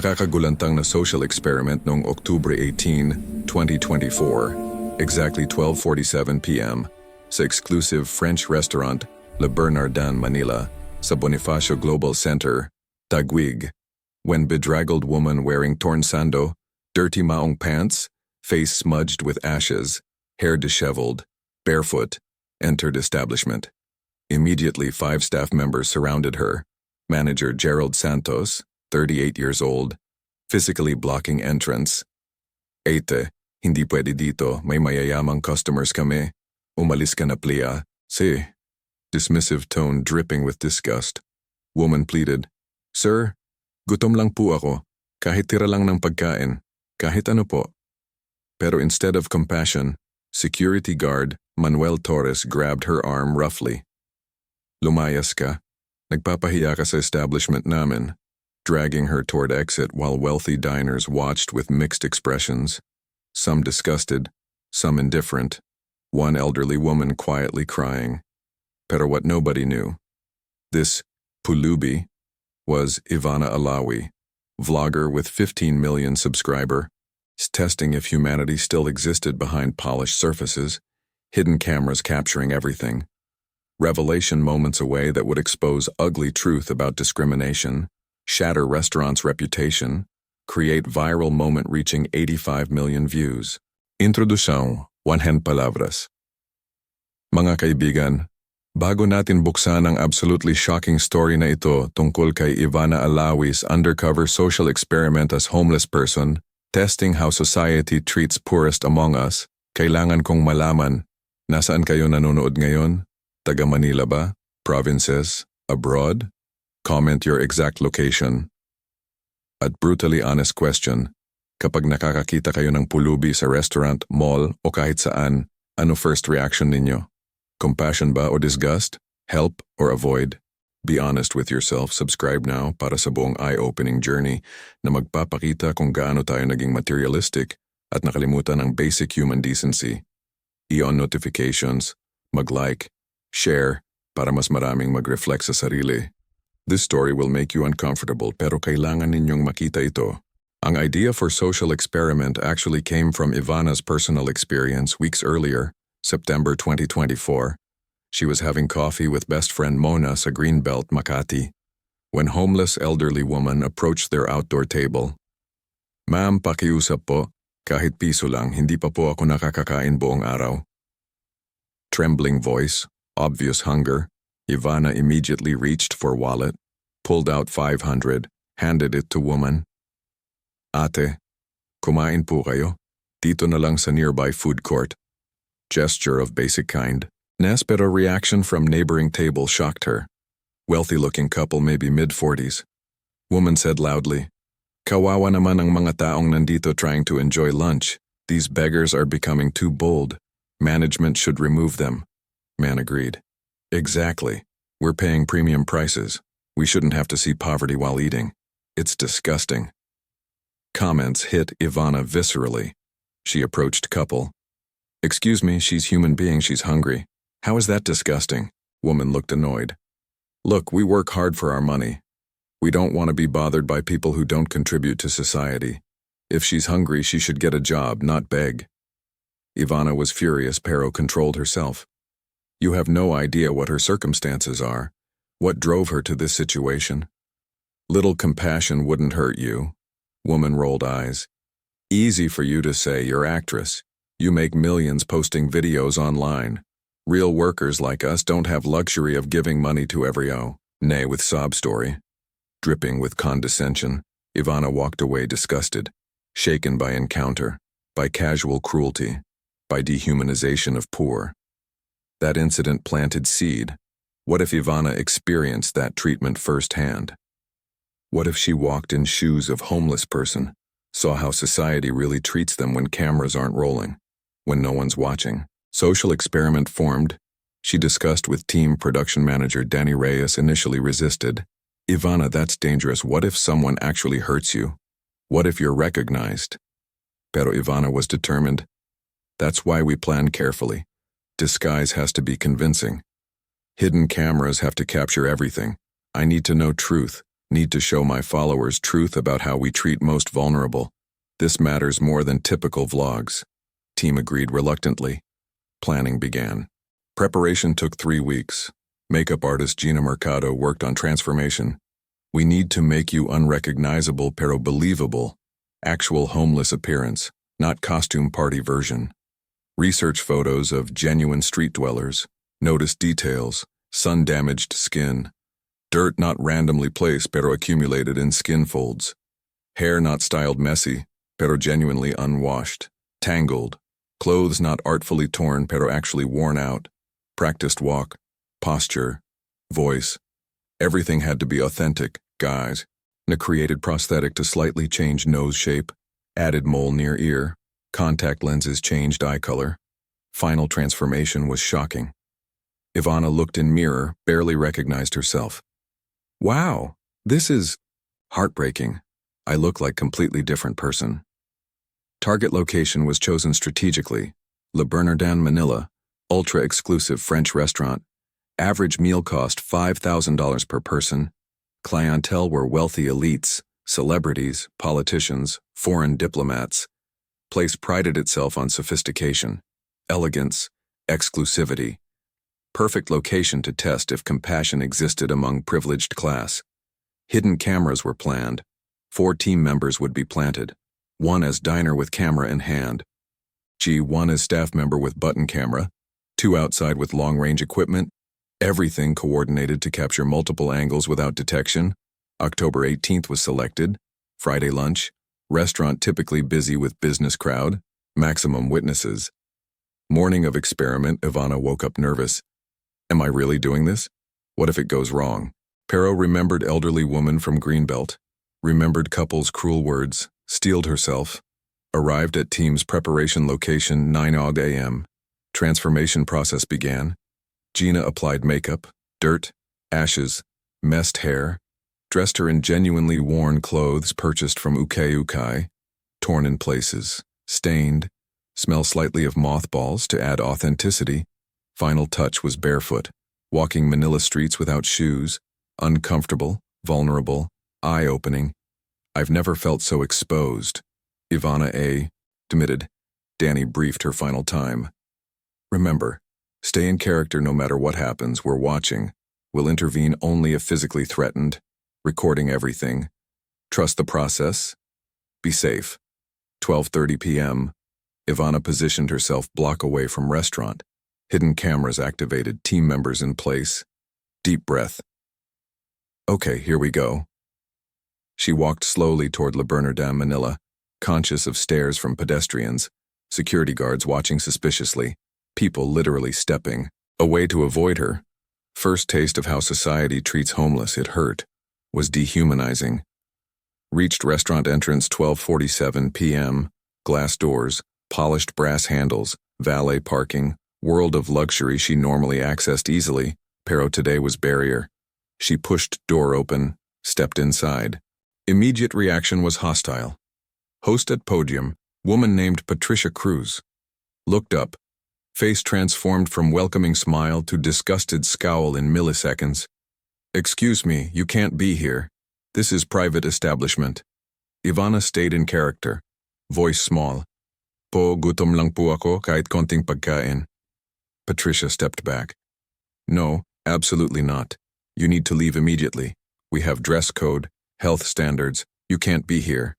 Nakakagulantang na social experiment noong October 18, 2024, exactly 12:47 p.m. sa exclusive French restaurant Le Bernardin, Manila, sa Bonifacio Global Center, Taguig, when bedraggled woman wearing torn sando, dirty maong pants, face smudged with ashes, hair disheveled, barefoot, entered establishment. Immediately 5 staff members surrounded her, manager Gerald Santos, 38 years old, physically blocking entrance. "Ate, hindi pwede dito, may mayayamang customers kami. Umalis ka na plia, si." Dismissive tone dripping with disgust. Woman pleaded, "Sir, gutom lang po ako. Kahit tira lang ng pagkain. Kahit ano po." Pero instead of compassion, security guard Manuel Torres grabbed her arm roughly. "Lumayas ka. Nagpapahiya ka sa establishment namin," dragging her toward exit while wealthy diners watched with mixed expressions, some disgusted, some indifferent, one elderly woman quietly crying. Pero what nobody knew, this pulubi was Ivana Alawi, vlogger with 15 million subscribers, testing if humanity still existed behind polished surfaces, hidden cameras capturing everything, revelation moments away that would expose ugly truth about discrimination, shatter restaurants' reputation, create viral moment reaching 85 million views. Introdução, 100 palabras. Mga kaibigan, bago natin buksan ang absolutely shocking story na ito tungkol kay Ivana Alawi's undercover social experiment as homeless person, testing how society treats poorest among us, kailangan kong malaman, nasaan kayo nanonood ngayon? Taga Manila ba? Provinces? Abroad? Comment your exact location. At brutally honest question, kapag nakakakita kayo ng pulubi sa restaurant, mall o kahit saan, ano first reaction ninyo? Compassion ba o disgust? Help or avoid? Be honest with yourself. Subscribe now para sa buong eye-opening journey na magpapakita kung gaano tayo naging materialistic at nakalimutan ang basic human decency. I-on notifications, mag-like, share para mas maraming mag-reflect sa sarili. This story will make you uncomfortable pero kailangan ninyong makita ito. Ang idea for social experiment actually came from Ivana's personal experience weeks earlier, September 2024. She was having coffee with best friend Mona sa Greenbelt, Makati, when homeless elderly woman approached their outdoor table. "Ma'am, pakiusap po. Kahit piso lang, hindi pa po ako nakakakain buong araw." Trembling voice, obvious hunger, Ivana immediately reached for wallet, pulled out 500, handed it to woman. "Ate, kumain po kayo. Dito na lang sa nearby food court." Gesture of basic kind. Pero reaction from neighboring table shocked her. Wealthy-looking couple, maybe mid-40s. Woman said loudly, "Kawawa naman ang mga taong nandito trying to enjoy lunch. These beggars are becoming too bold. Management should remove them." Man agreed. "Exactly. We're paying premium prices. We shouldn't have to see poverty while eating. It's disgusting." Comments hit Ivana viscerally. She approached couple. "Excuse me, she's human being, she's hungry. How is that disgusting?" Woman looked annoyed. "Look, we work hard for our money. We don't want to be bothered by people who don't contribute to society. If she's hungry, she should get a job, not beg." Ivana was furious pero controlled herself. You have no idea what her circumstances are, what drove her to this situation. Little compassion wouldn't hurt you. Woman rolled eyes. "Easy for you to say, you're actress. You make millions posting videos online. Real workers like us don't have luxury of giving money to every nay with sob story." Dripping with condescension, Ivana walked away disgusted, shaken by encounter, by casual cruelty, by dehumanization of poor. That incident planted seed. What if Ivana experienced that treatment firsthand? What if she walked in shoes of homeless person, saw how society really treats them when cameras aren't rolling, when no one's watching? Social experiment formed. She discussed with team production manager Danny Reyes, initially resisted. "Ivana, that's dangerous. What if someone actually hurts you? What if you're recognized?" Pero Ivana was determined. "That's why we plan carefully. Disguise has to be convincing. Hidden cameras have to capture everything. I need to know truth, Need to show my followers truth about how we treat most vulnerable. This matters more than typical vlogs. Team agreed reluctantly. Planning began. Preparation took 3 weeks. Makeup artist Gina Mercado worked on transformation. We need to make you unrecognizable pero believable. Actual homeless appearance, not costume party version. Research photos of genuine street dwellers. Notice details, sun-damaged skin. Dirt not randomly placed pero accumulated in skin folds. Hair not styled messy, pero genuinely unwashed. Tangled. Clothes not artfully torn pero actually worn out. Practiced walk, posture, voice. Everything had to be authentic, guys. A created prosthetic to slightly change nose shape, added mole near ear, contact lenses changed eye color. Final transformation was shocking. Ivana looked in mirror, barely recognized herself. Wow, this is heartbreaking. I look like completely different person. Target location was chosen strategically. Le Bernardin, Manila, ultra-exclusive French restaurant. Average meal cost $5,000 per person. Clientele were wealthy elites, celebrities, politicians, foreign diplomats. Place prided itself on sophistication, elegance, exclusivity. Perfect location to test if compassion existed among privileged class. Hidden cameras were planned. 4 team members would be planted. 1 as diner with camera in hand. 1 as staff member with button camera. 2 outside with long-range equipment. Everything coordinated to capture multiple angles without detection. October 18th was selected. Friday lunch. Restaurant typically busy with business crowd. Maximum witnesses. Morning of experiment, Ivana woke up nervous. Am I really doing this? What if it goes wrong? Pero remembered elderly woman from Greenbelt. Remembered couple's cruel words. Steeled herself. Arrived at team's preparation location 9 a.m. Transformation process began. Gina applied makeup, dirt, ashes, messed hair, dressed her in genuinely worn clothes purchased from ukay-ukay, torn in places, stained, smell slightly of mothballs to add authenticity. Final touch was barefoot, walking Manila streets without shoes, uncomfortable, vulnerable, eye-opening. I've never felt so exposed. Ivana admitted. Danny briefed her final time. Remember, stay in character no matter what happens. We're watching. We'll intervene only if physically threatened. Recording everything. Trust the process. Be safe. 12:30 p.m. Ivana positioned herself block away from restaurant. Hidden cameras activated, team members in place. Deep breath. Okay, here we go. She walked slowly toward Le Bernardin, Manila, conscious of stares from pedestrians, security guards watching suspiciously, people literally stepping away to avoid her. First taste of how society treats homeless, it hurt, was dehumanizing. Reached restaurant entrance 12:47 p.m., glass doors, polished brass handles, valet parking, world of luxury she normally accessed easily, pero today was barrier. She pushed door open, stepped inside. Immediate reaction was hostile. Host at podium, woman named Patricia Cruz. Looked up. Face transformed from welcoming smile to disgusted scowl in milliseconds. Excuse me, you can't be here. This is private establishment. Ivana stayed in character. Voice small. Po, gutom lang po ako kahit konting pagkain. Patricia stepped back. No, absolutely not. You need to leave immediately. We have dress code, health standards. You can't be here.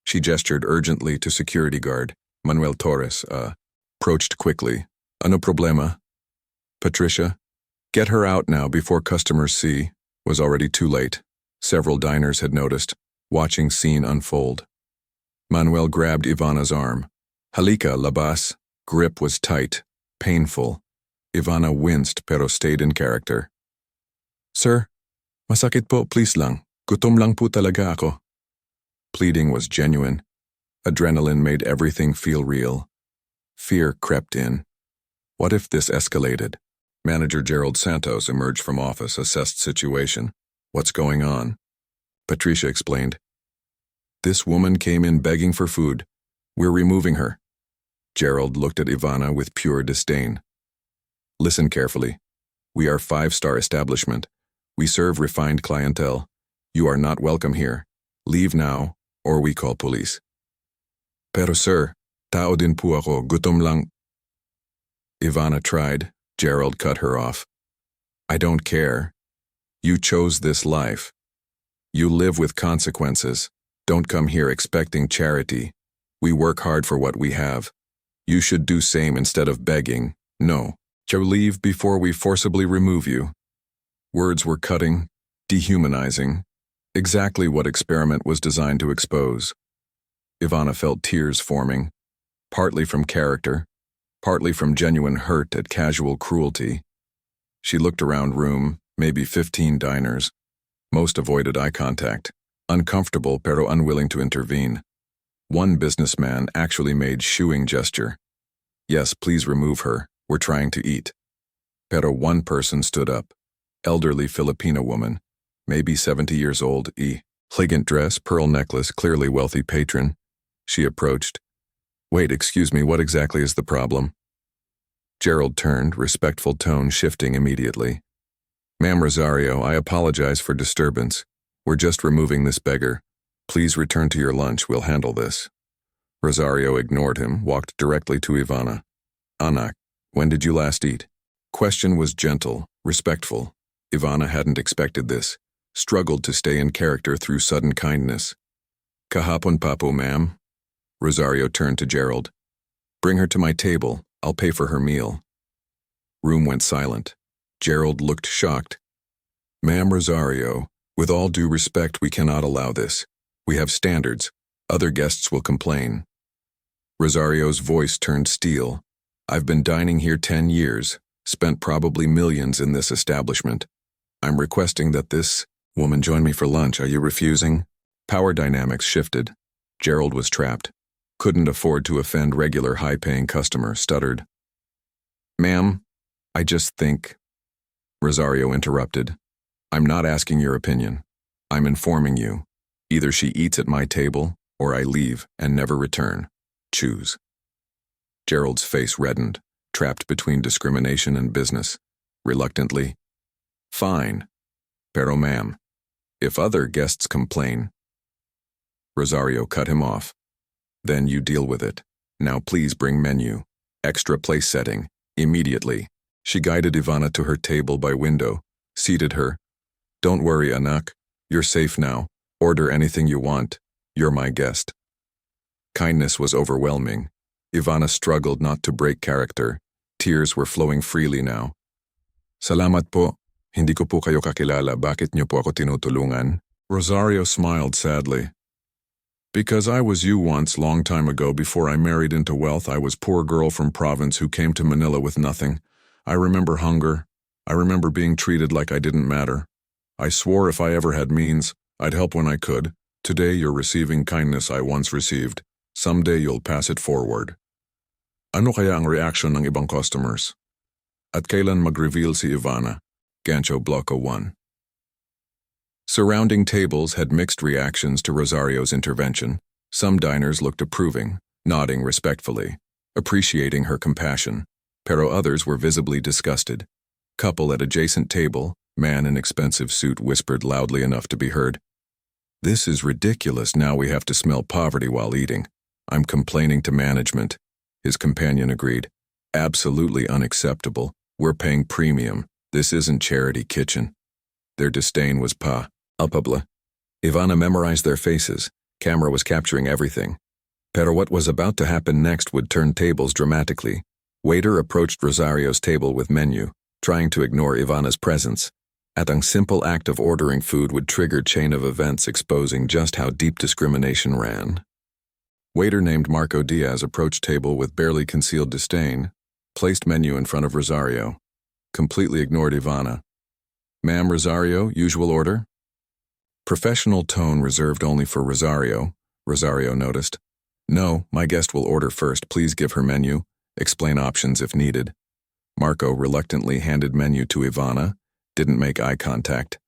She gestured urgently to security guard, Manuel Torres, approached quickly. Ano problema? Patricia, get her out now before customers see. Was already too late. Several diners had noticed, watching scene unfold. Manuel grabbed Ivana's arm. Halika, labas. Grip was tight, painful. Ivana winced pero stayed in character. Sir, masakit po, please lang. Gutom lang po talaga ako. Pleading was genuine. Adrenaline made everything feel real. Fear crept in. What if this escalated? Manager Gerald Santos emerged from office, assessed situation. What's going on? Patricia explained. This woman came in begging for food. We're removing her. Gerald looked at Ivana with pure disdain. Listen carefully. We are 5-star establishment. We serve refined clientele. You are not welcome here. Leave now, or we call police. Pero sir, tao din po ako, gutom lang. Ivana tried. Gerald cut her off. I don't care. You chose this life. You live with consequences. Don't come here expecting charity. We work hard for what we have. You should do same instead of begging. No. So leave before we forcibly remove you. Words were cutting, dehumanizing, exactly what experiment was designed to expose. Ivana felt tears forming, partly from character, partly from genuine hurt at casual cruelty. She looked around room, maybe 15 diners. Most avoided eye contact, uncomfortable pero unwilling to intervene. One businessman actually made shooing gesture. Yes, please remove her. We're trying to eat. Pero one person stood up. Elderly Filipino woman, maybe 70 years old, elegant dress, pearl necklace, clearly wealthy patron. She approached. Wait, excuse me, what exactly is the problem? Gerald turned, respectful tone shifting immediately. Ma'am Rosario, I apologize for disturbance. We're just removing this beggar. Please return to your lunch, we'll handle this. Rosario ignored him, walked directly to Ivana. Anak, when did you last eat? Question was gentle, respectful. Ivana hadn't expected this, struggled to stay in character through sudden kindness. Kahapon pa po, ma'am. Rosario turned to Gerald. Bring her to my table, I'll pay for her meal. Room went silent. Gerald looked shocked. Ma'am Rosario, with all due respect, we cannot allow this. We have standards. Other guests will complain. Rosario's voice turned steel. I've been dining here 10 years, spent probably millions in this establishment. I'm requesting that this woman join me for lunch. Are you refusing? Power dynamics shifted. Gerald was trapped. Couldn't afford to offend regular high-paying customer, stuttered. Ma'am, I just think... Rosario interrupted. I'm not asking your opinion. I'm informing you. Either she eats at my table, or I leave and never return. Choose. Gerald's face reddened, trapped between discrimination and business. Reluctantly, fine. Pero ma'am, if other guests complain... Rosario cut him off. Then you deal with it. Now please bring menu. Extra place setting. Immediately. She guided Ivana to her table by window, seated her. Don't worry, anak. You're safe now. Order anything you want. You're my guest. Kindness was overwhelming. Ivana struggled not to break character. Tears were flowing freely now. Salamat po. Hindi ko po kayo kakilala. Bakit niyo po ako tinutulungan? Rosario smiled sadly. Because I was you once, long time ago, before I married into wealth. I was poor girl from province who came to Manila with nothing. I remember hunger. I remember being treated like I didn't matter. I swore if I ever had means, I'd help when I could. Today you're receiving kindness I once received. Someday you'll pass it forward. Ano kaya ang reaction ng ibang customers? At kailan mag-reveal si Ivana? Gancho Bloco 1. Surrounding tables had mixed reactions to Rosario's intervention. Some diners looked approving, nodding respectfully, appreciating her compassion. Pero others were visibly disgusted. Couple at adjacent table, man in expensive suit whispered loudly enough to be heard. This is ridiculous. Now we have to smell poverty while eating. I'm complaining to management. His companion agreed. Absolutely unacceptable. We're paying premium. This isn't charity kitchen. Their disdain was palpable. Ivana memorized their faces. Camera was capturing everything. Pero what was about to happen next would turn tables dramatically. Waiter approached Rosario's table with menu, trying to ignore Ivana's presence. At ang simple act of ordering food would trigger chain of events exposing just how deep discrimination ran. Waiter named Marco Diaz approached table with barely concealed disdain, placed menu in front of Rosario, completely ignored Ivana. Ma'am Rosario, usual order? Professional tone reserved only for Rosario, Rosario noticed. No, my guest will order first. Please give her menu. Explain options if needed. Marco reluctantly handed menu to Ivana, didn't make eye contact.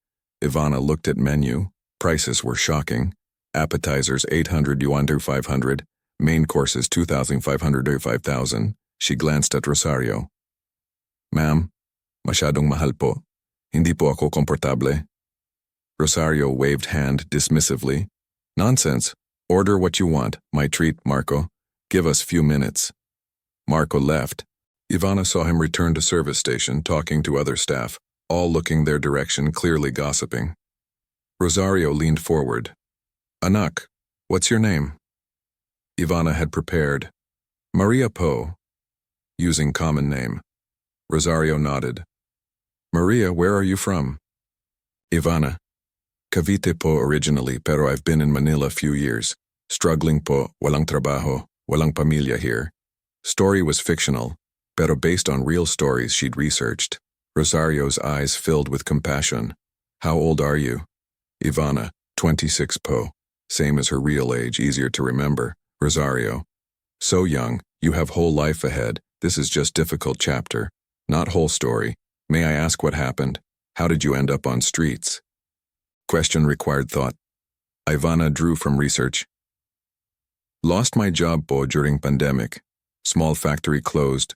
Ivana looked at menu. Prices were shocking. Appetizers 800 yuan to 500, main courses 2,500 to 5,000. She glanced at Rosario. Ma'am, masyadong mahal po. Hindi po ako komportable. Rosario waved hand dismissively. Nonsense. Order what you want. My treat, Marco. Give us few minutes. Marco left. Ivana saw him return to service station, talking to other staff, all looking their direction, clearly gossiping. Rosario leaned forward. Anak, what's your name? Ivana had prepared. Maria Po. Using common name. Rosario nodded. Maria, where are you from? Ivana. Cavite po originally, pero I've been in Manila few years. Struggling po, walang trabajo, walang pamilya here. Story was fictional, pero based on real stories she'd researched. Rosario's eyes filled with compassion. How old are you? Ivana, 26 po. Same as her real age, easier to remember. Rosario. So young, you have whole life ahead. This is just difficult chapter. Not whole story. May I ask what happened? How did you end up on streets? Question required thought. Ivana drew from research. Lost my job po during pandemic. Small factory closed.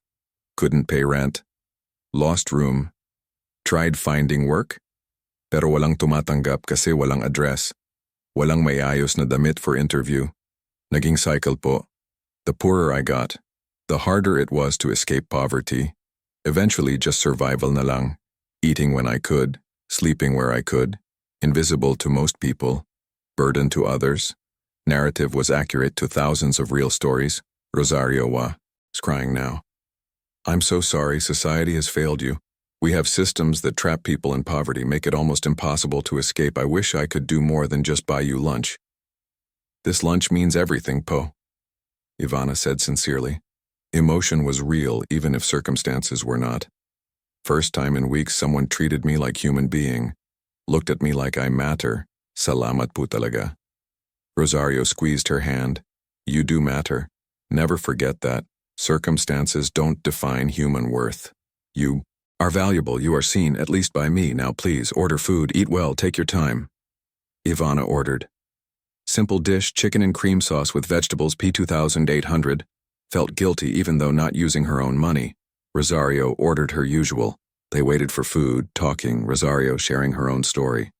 Couldn't pay rent. Lost room. Tried finding work? Pero walang tumatanggap kasi walang address. Walang may ayos na damit for interview. Naging cycle po. The poorer I got, the harder it was to escape poverty. Eventually just survival na lang. Eating when I could, sleeping where I could. Invisible to most people. Burden to others. Narrative was accurate to thousands of real stories. Rosario is crying now. I'm so sorry society has failed you. We have systems that trap people in poverty, make it almost impossible to escape. I wish I could do more than just buy you lunch. This lunch means everything, Po. Ivana said sincerely. Emotion was real even if circumstances were not. First time in weeks someone treated me like human being. Looked at me like I matter. Salamat po talaga. Rosario squeezed her hand. You do matter. Never forget that. Circumstances don't define human worth. You are valuable. You are seen, at least by me. Now please, order food, eat well, take your time. Ivana ordered. Simple dish, chicken and cream sauce with vegetables, P2800. Felt guilty even though not using her own money. Rosario ordered her usual. They waited for food, talking, Rosario sharing her own story.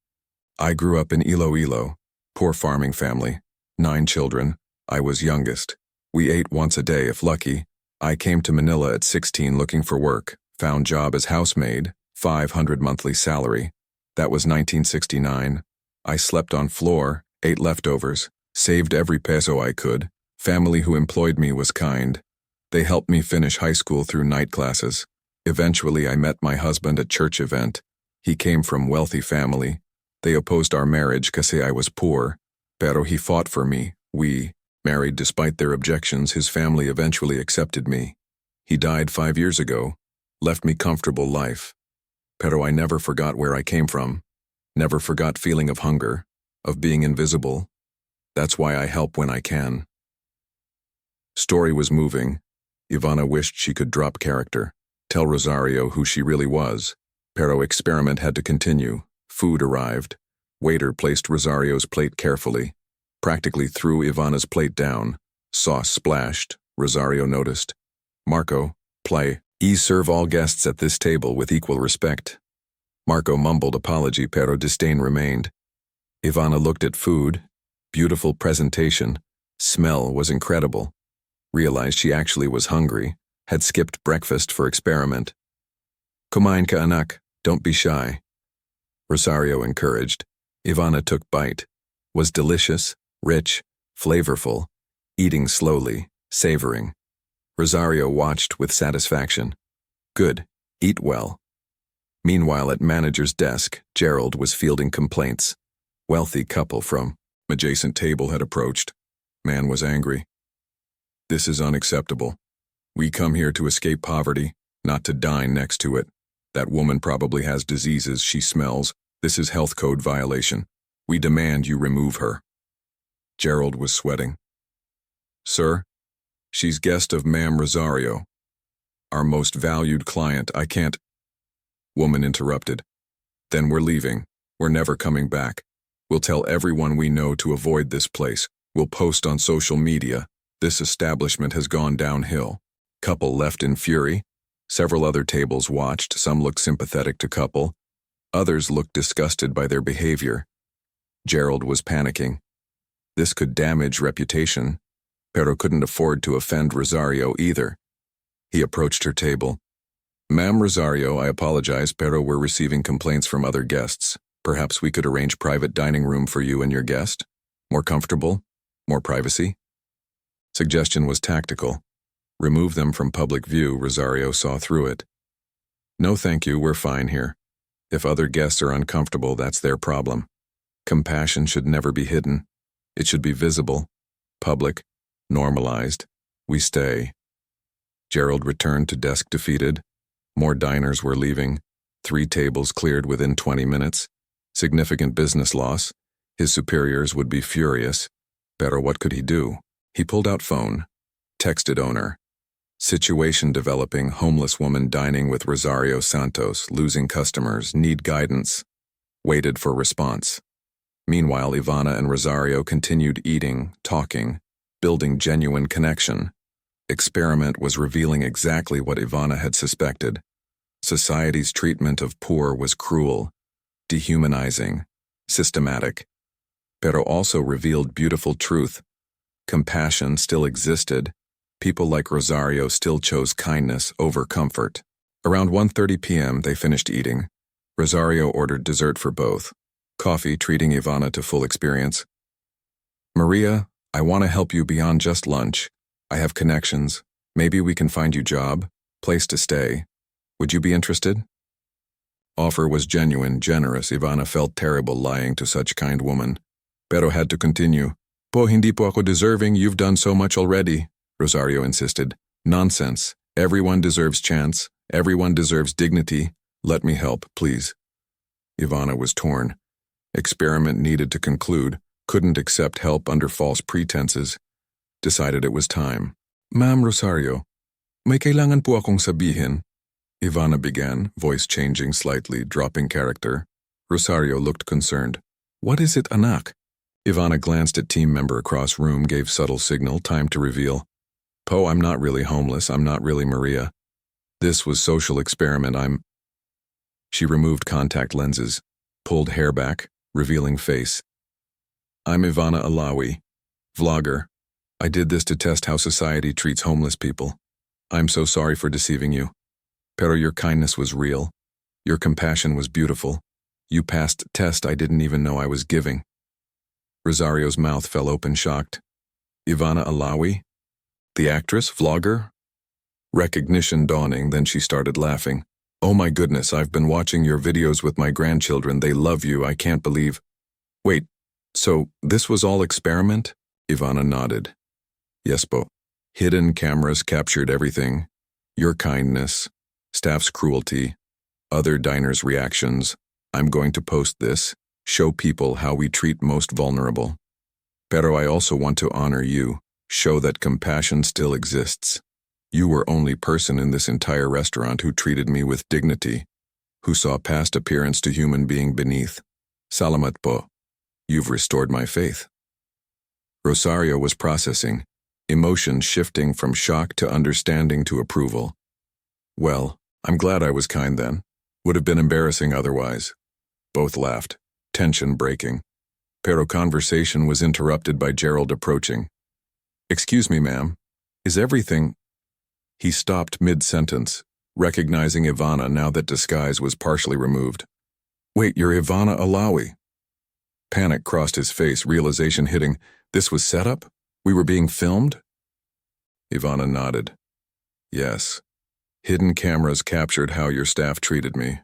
I grew up in Iloilo, poor farming family, 9 children. I was youngest. We ate once a day if lucky. I came to Manila at 16 looking for work, found job as housemaid, 500 monthly salary. That was 1969. I slept on floor, ate leftovers, saved every peso I could. Family who employed me was kind. They helped me finish high school through night classes. Eventually I met my husband at church event. He came from wealthy family. They opposed our marriage kasi I was poor. Pero he fought for me. We married despite their objections. His family eventually accepted me. He died 5 years ago. Left me comfortable life. Pero I never forgot where I came from. Never forgot feeling of hunger, of being invisible. That's why I help when I can. Story was moving. Ivana wished she could drop character. Tell Rosario who she really was. Pero experiment had to continue. Food arrived. Waiter placed Rosario's plate carefully. Practically threw Ivana's plate down. Sauce splashed. Rosario noticed. Marco, play. Serve all guests at this table with equal respect. Marco mumbled apology, pero disdain remained. Ivana looked at food. Beautiful presentation. Smell was incredible. Realized she actually was hungry. Had skipped breakfast for experiment. Kumain ka anak, don't be shy. Rosario encouraged. Ivana took bite. Was delicious, rich, flavorful. Eating slowly, savoring. Rosario watched with satisfaction. Good, eat well. Meanwhile at manager's desk, Gerald was fielding complaints. Wealthy couple from adjacent table had approached. Man was angry. This is unacceptable. We come here to escape poverty, not to dine next to it. That woman probably has diseases she smells. This is health code violation. We demand you remove her. Gerald was sweating. Sir, she's guest of Ma'am Rosario. Our most valued client, I can't. Woman interrupted. Then we're leaving. We're never coming back. We'll tell everyone we know to avoid this place. We'll post on social media. This establishment has gone downhill. Couple left in fury. Several other tables watched. Some looked sympathetic to couple. Others looked disgusted by their behavior. Gerald was panicking. This could damage reputation, pero couldn't afford to offend Rosario either. He approached her table. "Ma'am Rosario, I apologize, pero we're receiving complaints from other guests. Perhaps we could arrange private dining room for you and your guest? More comfortable? More privacy?" Suggestion was tactical. Remove them from public view, Rosario saw through it. "No thank you, we're fine here. If other guests are uncomfortable, that's their problem. Compassion should never be hidden. It should be visible, public, normalized. We stay." Gerald returned to desk defeated. More diners were leaving. 3 tables cleared within 20 minutes. Significant business loss. His superiors would be furious. Pero what could he do? He pulled out phone. Texted owner. Situation developing, homeless woman dining with Rosario Santos, losing customers, need guidance. Waited for response. Meanwhile, Ivana and Rosario continued eating, talking, building genuine connection. Experiment was revealing exactly what Ivana had suspected. Society's treatment of poor was cruel, dehumanizing, systematic, pero also revealed beautiful truth. Compassion still existed. People like Rosario still chose kindness over comfort. Around 1:30 p.m. they finished eating. Rosario ordered dessert for both. Coffee, treating Ivana to full experience. "Maria, I want to help you beyond just lunch. I have connections. Maybe we can find you job, place to stay. Would you be interested?" Offer was genuine, generous. Ivana felt terrible lying to such kind woman, pero had to continue. "Po, hindi po ako deserving, you've done so much already," Rosario insisted. "Nonsense. Everyone deserves chance. Everyone deserves dignity. Let me help, please." Ivana was torn. Experiment needed to conclude, couldn't accept help under false pretenses. Decided it was time. "Ma'am Rosario, may kailangan po akong sabihin." Ivana began, voice changing slightly, dropping character. Rosario looked concerned. "What is it, anak?" Ivana glanced at team member across room, gave subtle signal, time to reveal. "Po, I'm not really homeless, I'm not really Maria. This was social experiment, She removed contact lenses, pulled hair back, revealing face. "I'm Ivana Alawi, vlogger. I did this to test how society treats homeless people. I'm so sorry for deceiving you. Pero your kindness was real. Your compassion was beautiful. You passed test I didn't even know I was giving." Rosario's mouth fell open, shocked. "Ivana Alawi? The actress, vlogger?" Recognition dawning, then she started laughing. "Oh my goodness, I've been watching your videos with my grandchildren. They love you, I can't believe." "Wait, so this was all experiment?" Ivana nodded. "Yes, po. Hidden cameras captured everything. Your kindness, staff's cruelty, other diners' reactions. I'm going to post this, show people how we treat most vulnerable. Pero I also want to honor you, show that compassion still exists. You were only person in this entire restaurant who treated me with dignity, who saw past appearance to human being beneath. Salamat po. You've restored my faith." Rosario was processing, emotions shifting from shock to understanding to approval. "Well, I'm glad I was kind then. Would have been embarrassing otherwise." Both laughed, tension breaking. Pero conversation was interrupted by Gerald approaching. "Excuse me, ma'am. Is everything—" He stopped mid-sentence, recognizing Ivana now that disguise was partially removed. "Wait, you're Ivana Alawi." Panic crossed his face, realization hitting. This was set up? We were being filmed? Ivana nodded. "Yes. Hidden cameras captured how your staff treated me,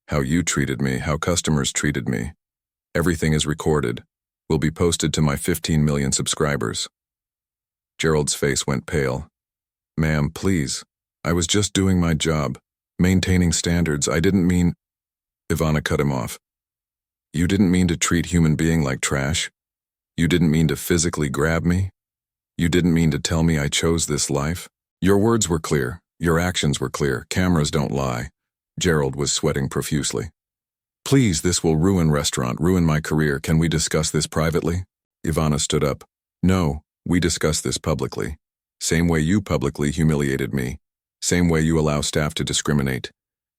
how you treated me, how customers treated me. Everything is recorded. Will be posted to my 15 million subscribers." Gerald's face went pale. "Ma'am, please. I was just doing my job, maintaining standards. I didn't mean—" Ivana cut him off. "You didn't mean to treat human being like trash? You didn't mean to physically grab me? You didn't mean to tell me I chose this life? Your words were clear. Your actions were clear. Cameras don't lie." Gerald was sweating profusely. "Please, this will ruin restaurant, ruin my career. Can we discuss this privately?" Ivana stood up. "No, we discuss this publicly. Same way you publicly humiliated me. Same way you allow staff to discriminate.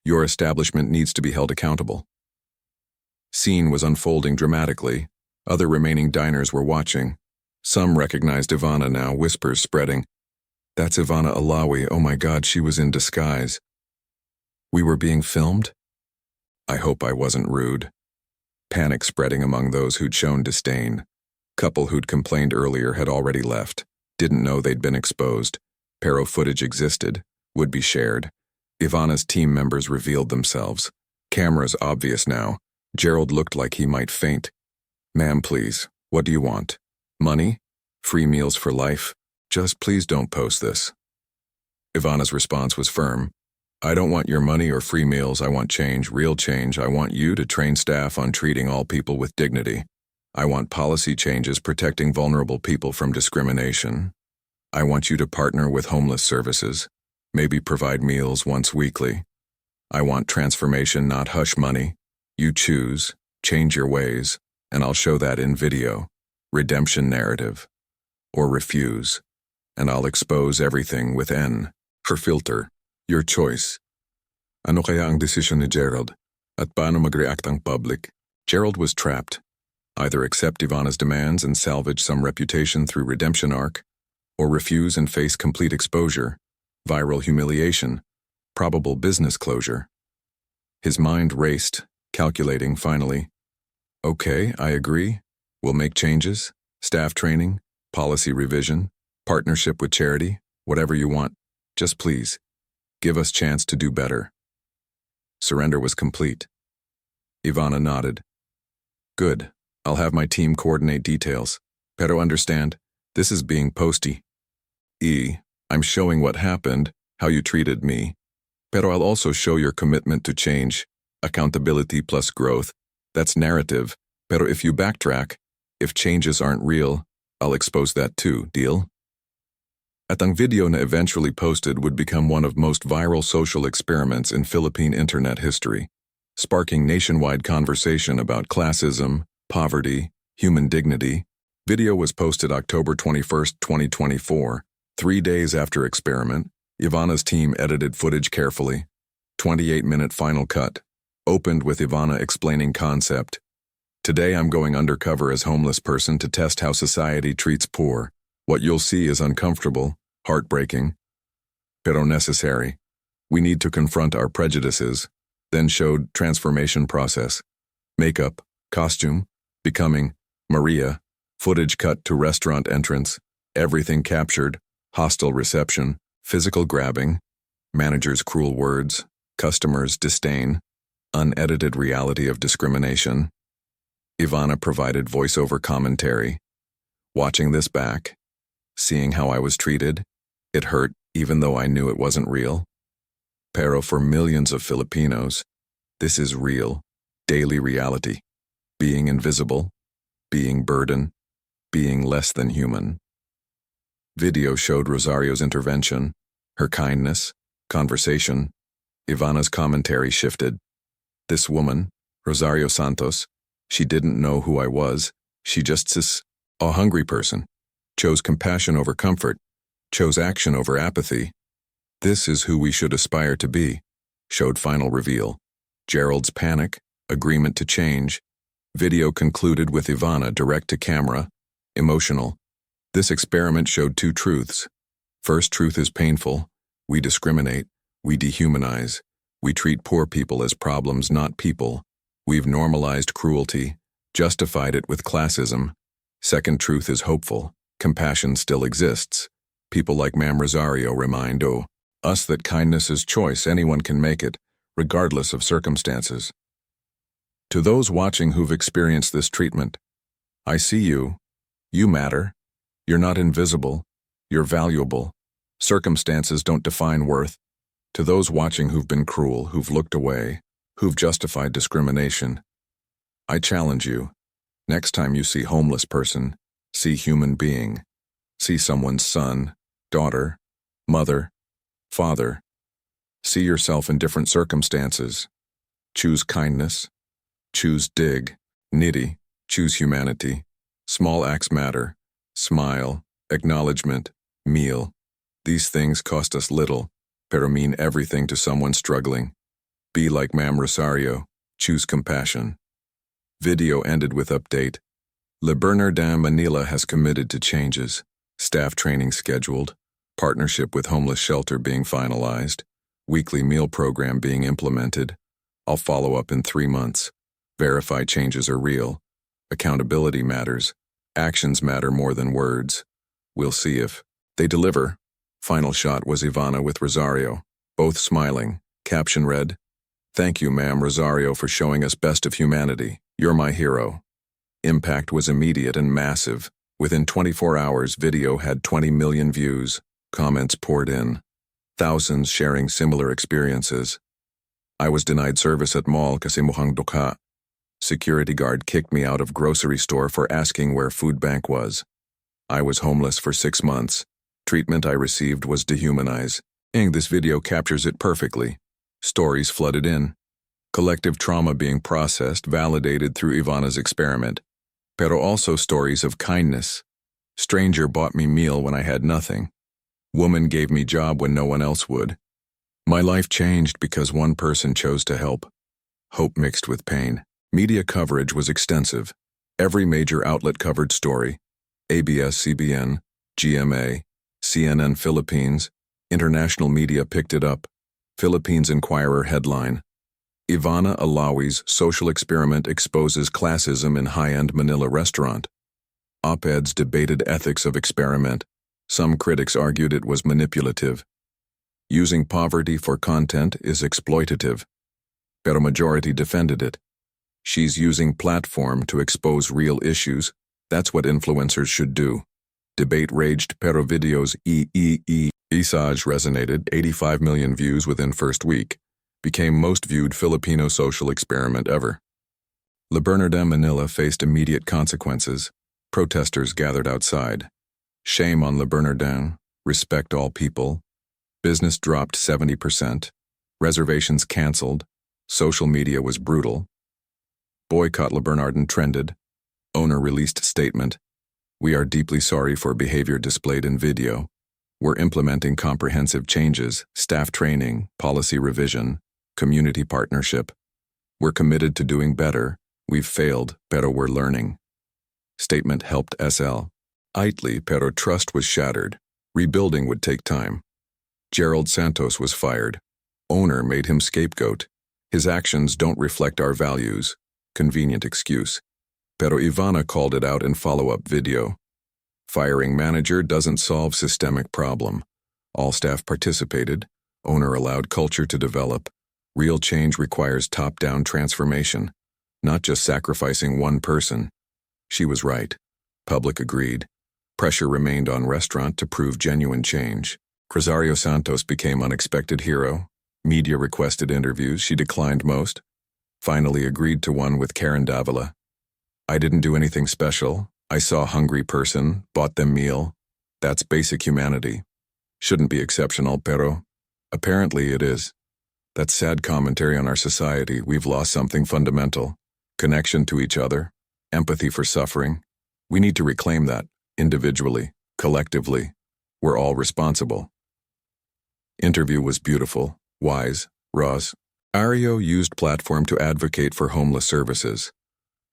Your establishment needs to be held accountable." Scene was unfolding dramatically. Other remaining diners were watching. Some recognized Ivana now, whispers spreading. That's Ivana Alawi, oh my God, she was in disguise. We were being filmed? I hope I wasn't rude. Panic spreading among those who'd shown disdain. Couple who'd complained earlier had already left, didn't know they'd been exposed. Pero footage existed, would be shared. Ivana's team members revealed themselves. Cameras obvious now. Gerald looked like he might faint. Ma'am, please, what do you want? Money? Free meals for life? Just please don't post this. Ivana's response was firm. I don't want your money or free meals, I want change, real change. I want you to train staff on treating all people with dignity. I want policy changes protecting vulnerable people from discrimination. I want you to partner with homeless services, maybe provide meals once weekly. I want transformation, not hush money. You choose, change your ways, and I'll show that in video. Redemption narrative. Or refuse, and I'll expose everything with N. Her filter. Your choice. Ano kaya ang desisyon ni Gerald? At paano mag-react ang public? Gerald was trapped. Either accept Ivana's demands and salvage some reputation through redemption arc, or refuse and face complete exposure, viral humiliation, probable business closure. His mind raced, calculating finally. Okay, I agree. We'll make changes, staff training, policy revision, partnership with charity, whatever you want. Just please, give us chance to do better. Surrender was complete. Ivana nodded. Good. I'll have my team coordinate details. Pero understand, this is being posty. I'm showing what happened, how you treated me. Pero I'll also show your commitment to change, accountability plus growth. That's narrative. Pero if you backtrack, if changes aren't real, I'll expose that too, deal? At ang video na eventually posted would become one of most viral social experiments in Philippine internet history, sparking nationwide conversation about classism, poverty, human dignity. Video was posted October 21, 2024. 3 days after experiment, Ivana's team edited footage carefully. 28-minute final cut. Opened with Ivana explaining concept. Today I'm going undercover as homeless person to test how society treats poor. What you'll see is uncomfortable, heartbreaking, pero necessary. We need to confront our prejudices. Then showed transformation process. Makeup, costume, becoming, Maria, footage cut to restaurant entrance, everything captured, hostile reception, physical grabbing, manager's cruel words, customers' disdain, unedited reality of discrimination. Ivana provided voiceover commentary. Watching this back, seeing how I was treated, it hurt even though I knew it wasn't real. Pero for millions of Filipinos, this is real, daily reality. Being invisible, being burden, being less than human. Video showed Rosario's intervention, her kindness, conversation. Ivana's commentary shifted. This woman, Rosario Santos, she didn't know who I was. She just a hungry person. Chose compassion over comfort. Chose action over apathy. This is who we should aspire to be. Showed final reveal. Gerald's panic, agreement to change. Video concluded with Ivana direct to camera, emotional. This experiment showed two truths. First truth is painful. We discriminate. We dehumanize. We treat poor people as problems, not people. We've normalized cruelty, justified it with classism. Second truth is hopeful. Compassion still exists. People like Ma'am Rosario remind us that kindness is choice. Anyone can make it, regardless of circumstances. To those watching who've experienced this treatment, I see you. You matter. You're not invisible. You're valuable. Circumstances don't define worth. To those watching who've been cruel, who've looked away, who've justified discrimination, I challenge you. Next time you see homeless person, see human being. See someone's son, daughter, mother, father. See yourself in different circumstances. Choose kindness. Choose dig, nitty, choose humanity. Small acts matter. Smile, acknowledgement, meal. These things cost us little, pero mean everything to someone struggling. Be like Ma'am Rosario. Choose compassion. Video ended with update. Lahat, Manila has committed to changes. Staff training scheduled. Partnership with homeless shelter being finalized. Weekly meal program being implemented. I'll follow up in 3 months. Verify changes are real. Accountability matters. Actions matter more than words. We'll see if they deliver. Final shot was Ivana with Rosario, both smiling. Caption read, "Thank you, ma'am Rosario, for showing us best of humanity. You're my hero." Impact was immediate and massive. Within 24 hours, video had 20 million views. Comments poured in. Thousands sharing similar experiences. I was denied service at mall kasi mukhang dukha. Security guard kicked me out of grocery store for asking where food bank was. I was homeless for 6 months. Treatment I received was dehumanize. This video captures it perfectly. Stories flooded in. Collective trauma being processed, validated through Ivana's experiment. Pero also stories of kindness. Stranger bought me meal when I had nothing. Woman gave me job when no one else would. My life changed because one person chose to help. Hope mixed with pain. Media coverage was extensive. Every major outlet covered story. ABS-CBN, GMA, CNN Philippines. International media picked it up. Philippines Inquirer headline. Ivana Alawi's social experiment exposes classism in high-end Manila restaurant. Op-eds debated ethics of experiment. Some critics argued it was manipulative. Using poverty for content is exploitative. Pero majority defended it. She's using platform to expose real issues. That's what influencers should do. Debate raged pero videos Isang resonated, 85 million views within first week. Became most viewed Filipino social experiment ever. Lahat, Manila faced immediate consequences. Protesters gathered outside. Shame on Lahat, respect all people. Business dropped 70%. Reservations canceled. Social media was brutal. Boycott Lahat trended. Owner released statement. We are deeply sorry for behavior displayed in video. We're implementing comprehensive changes, staff training, policy revision, community partnership. We're committed to doing better. We've failed, pero we're learning. Statement helped SL. Itly, pero trust was shattered. Rebuilding would take time. Gerald Santos was fired. Owner made him scapegoat. His actions don't reflect our values. Convenient excuse. Pero Ivana called it out in follow-up video. Firing manager doesn't solve systemic problem. All staff participated. Owner allowed culture to develop. Real change requires top-down transformation, not just sacrificing one person. She was right. Public agreed. Pressure remained on restaurant to prove genuine change. Rosario Santos became unexpected hero. Media requested interviews. She declined most. Finally agreed to one with Karen Davila. I didn't do anything special. I saw a hungry person, bought them meal. That's basic humanity. Shouldn't be exceptional, pero apparently it is. That's sad commentary on our society. We've lost something fundamental. Connection to each other. Empathy for suffering. We need to reclaim that, individually, collectively. We're all responsible. Interview was beautiful, wise, Ross. Ario used platform to advocate for homeless services.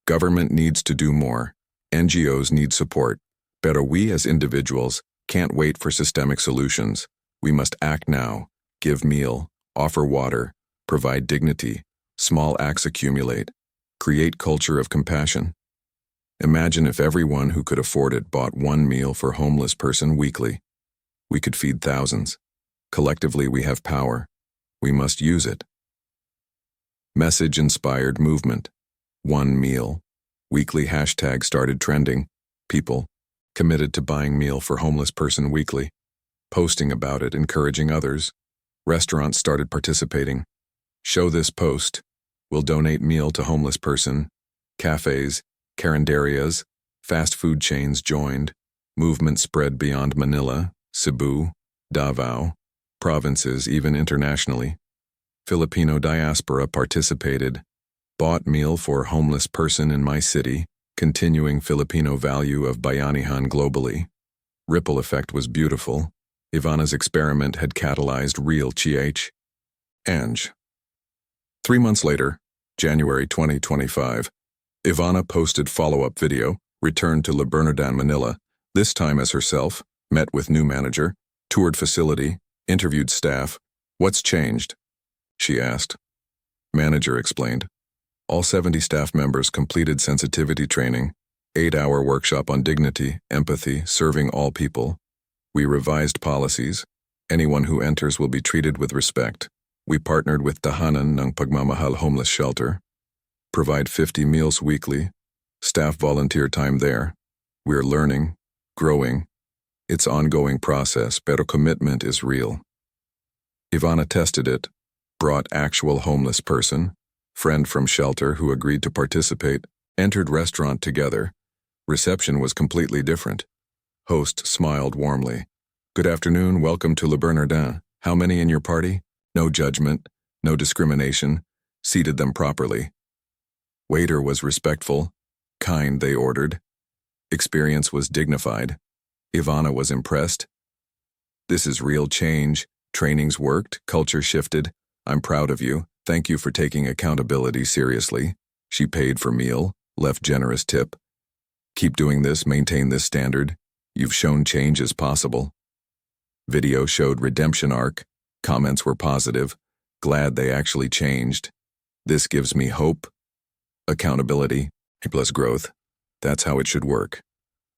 Government needs to do more. NGOs need support. Pero we as individuals can't wait for systemic solutions. We must act now. Give meal, offer water, provide dignity. Small acts accumulate. Create culture of compassion. Imagine if everyone who could afford it bought one meal for homeless person weekly. We could feed thousands. Collectively we have power. We must use it. Message-inspired movement. One meal. Weekly hashtag started trending. People committed to buying meal for homeless person weekly. Posting about it, encouraging others. Restaurants started participating. Show this post. We'll donate meal to homeless person. Cafes, carinderias, fast food chains joined. Movement spread beyond Manila, Cebu, Davao, provinces, even internationally. Filipino diaspora participated. Bought meal for homeless person in my city, continuing Filipino value of bayanihan globally. Ripple effect was beautiful. Ivana's experiment had catalyzed real change. 3 months later, January 2025, Ivana posted follow-up video, returned to Labernadan, Manila, this time as herself, met with new manager, toured facility, interviewed staff. What's changed? She asked. Manager explained. All 70 staff members completed sensitivity training, 8-hour workshop on dignity, empathy, serving all people. We revised policies. Anyone who enters will be treated with respect. We partnered with Tahanan ng Pagmamahal Homeless Shelter. Provide 50 meals weekly. Staff volunteer time there. We're learning, growing. It's ongoing process, pero commitment is real. Ivana tested it, brought actual homeless person, friend from shelter who agreed to participate, entered restaurant together. Reception was completely different. Host smiled warmly. Good afternoon, welcome to Le Bernardin. How many in your party? No judgment, no discrimination. Seated them properly. Waiter was respectful, kind they ordered. Experience was dignified. Ivana was impressed. This is real change. Trainings worked, culture shifted. I'm proud of you. Thank you for taking accountability seriously. She paid for meal, left generous tip. Keep doing this, maintain this standard. You've shown change is possible. Video showed redemption arc. Comments were positive. Glad they actually changed. This gives me hope. Accountability plus growth. That's how it should work.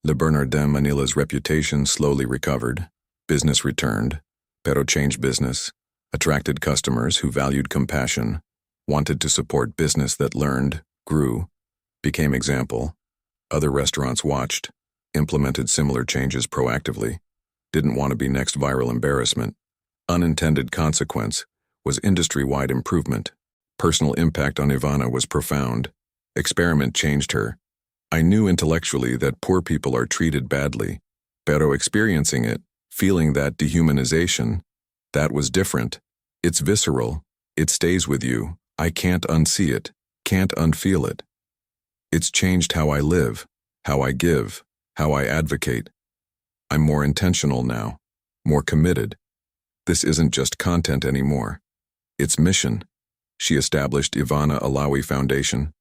Le Bernardin Manila's reputation slowly recovered. Business returned. Pero changed business. Attracted customers who valued compassion. Wanted to support business that learned, grew, became example. Other restaurants watched. Implemented similar changes proactively. Didn't want to be next viral embarrassment. Unintended consequence was industry-wide improvement. Personal impact on Ivana was profound. Experiment changed her. I knew intellectually that poor people are treated badly, pero experiencing it, feeling that dehumanization, that was different. It's visceral. It stays with you. I can't unsee it, can't unfeel it. It's changed how I live, how I give, how I advocate. I'm more intentional now, more committed. This isn't just content anymore. It's mission. She established Ivana Alawi Foundation,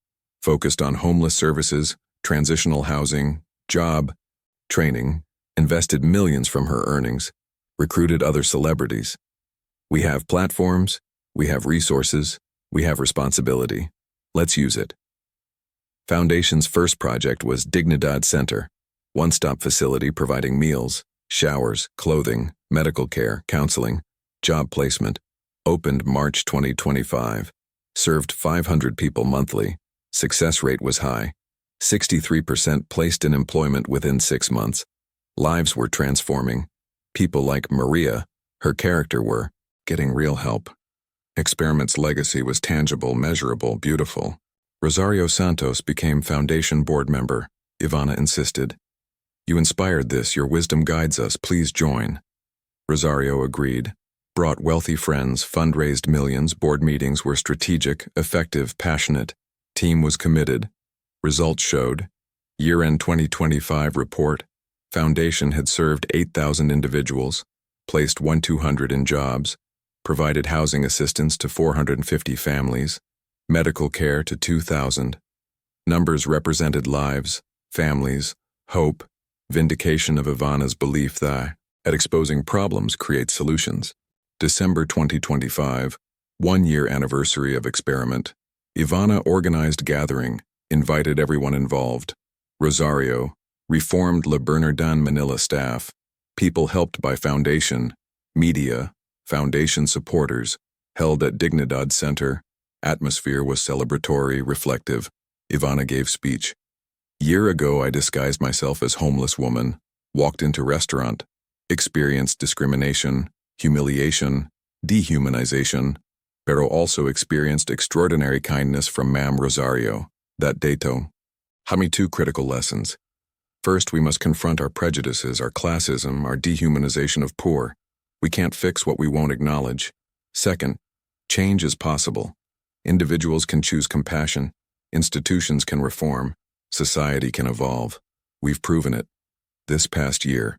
focused on homeless services, transitional housing, job, training, invested millions from her earnings, recruited other celebrities. We have platforms, we have resources, we have responsibility. Let's use it. Foundation's first project was Dignidad Center, one-stop facility providing meals, showers, clothing, medical care, counseling, job placement. Opened March 2025. Served 500 people monthly. Success rate was high. 63% placed in employment within 6 months. Lives were transforming. People like Maria, her character were getting real help. Experiment's legacy was tangible, measurable, beautiful. Rosario Santos became foundation board member. Ivana insisted. You inspired this, your wisdom guides us, please join. Rosario agreed. Brought wealthy friends, fundraised millions, board meetings were strategic, effective, passionate. Team was committed. Results showed. Year-end 2025 report. Foundation had served 8,000 individuals, placed 1,200 in jobs, provided housing assistance to 450 families, medical care to 2,000. Numbers represented lives, families, hope, vindication of Ivana's belief that, at exposing problems, create solutions. December 2025, 1-year anniversary of experiment. Ivana organized gathering, invited everyone involved. Rosario, reformed Le Bernardin Manila staff, people helped by foundation, media, foundation supporters, held at Dignidad Center. Atmosphere was celebratory, reflective. Ivana gave speech. Year ago I disguised myself as homeless woman, walked into restaurant, experienced discrimination, humiliation, dehumanization, pero also experienced extraordinary kindness from Ma'am Rosario, that dato. Hami 2 critical lessons. First, we must confront our prejudices, our classism, our dehumanization of poor. We can't fix what we won't acknowledge. Second, change is possible. Individuals can choose compassion, institutions can reform, society can evolve. We've proven it. This past year,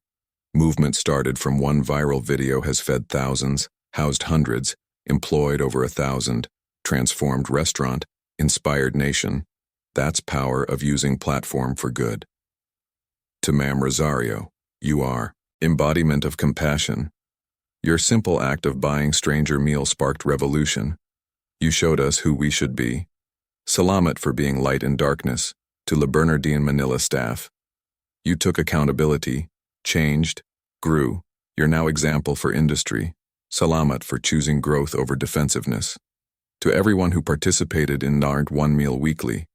movement started from one viral video has fed thousands, housed hundreds, employed over 1,000, transformed restaurant, inspired nation. That's power of using platform for good. To Ma'am Rosario, you are embodiment of compassion. Your simple act of buying stranger meal sparked revolution. You showed us who we should be. Salamat for being light in darkness. To La Bernardine Manila staff. You took accountability, changed, grew. You're now example for industry. Salamat for choosing growth over defensiveness. To everyone who participated in NARD One Meal Weekly,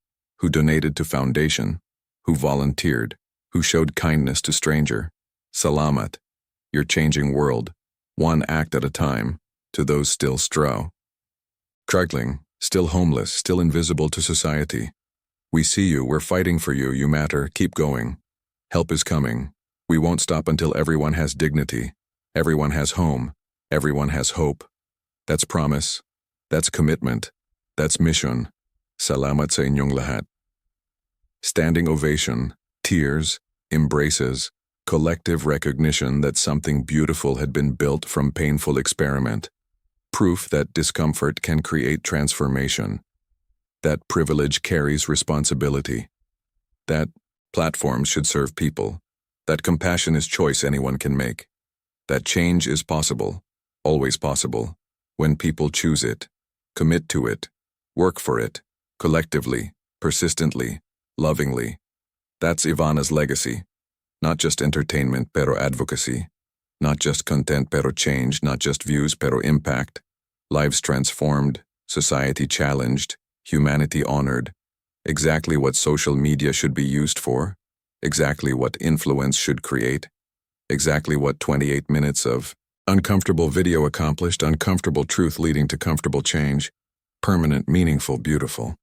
who donated to foundation, who volunteered, who showed kindness to stranger. Salamat. You're changing world, one act at a time, to those still struggling, still homeless, still invisible to society. We see you, we're fighting for you, you matter, keep going. Help is coming. We won't stop until everyone has dignity, everyone has home, everyone has hope. That's promise, that's commitment, that's mission. Salamat sa inyong lahat. Standing ovation, tears, embraces, collective recognition that something beautiful had been built from painful experiment. Proof that discomfort can create transformation. That privilege carries responsibility. That platforms should serve people. That compassion is choice anyone can make. That change is possible, always possible, when people choose it, commit to it, work for it, collectively, persistently, lovingly. That's Ivana's legacy. Not just entertainment pero advocacy. Not just content pero change, not just views pero impact. Lives transformed, society challenged, humanity honored. Exactly what social media should be used for. Exactly what influence should create. Exactly what 28 minutes of uncomfortable video accomplished, uncomfortable truth leading to comfortable change. Permanent, meaningful, beautiful.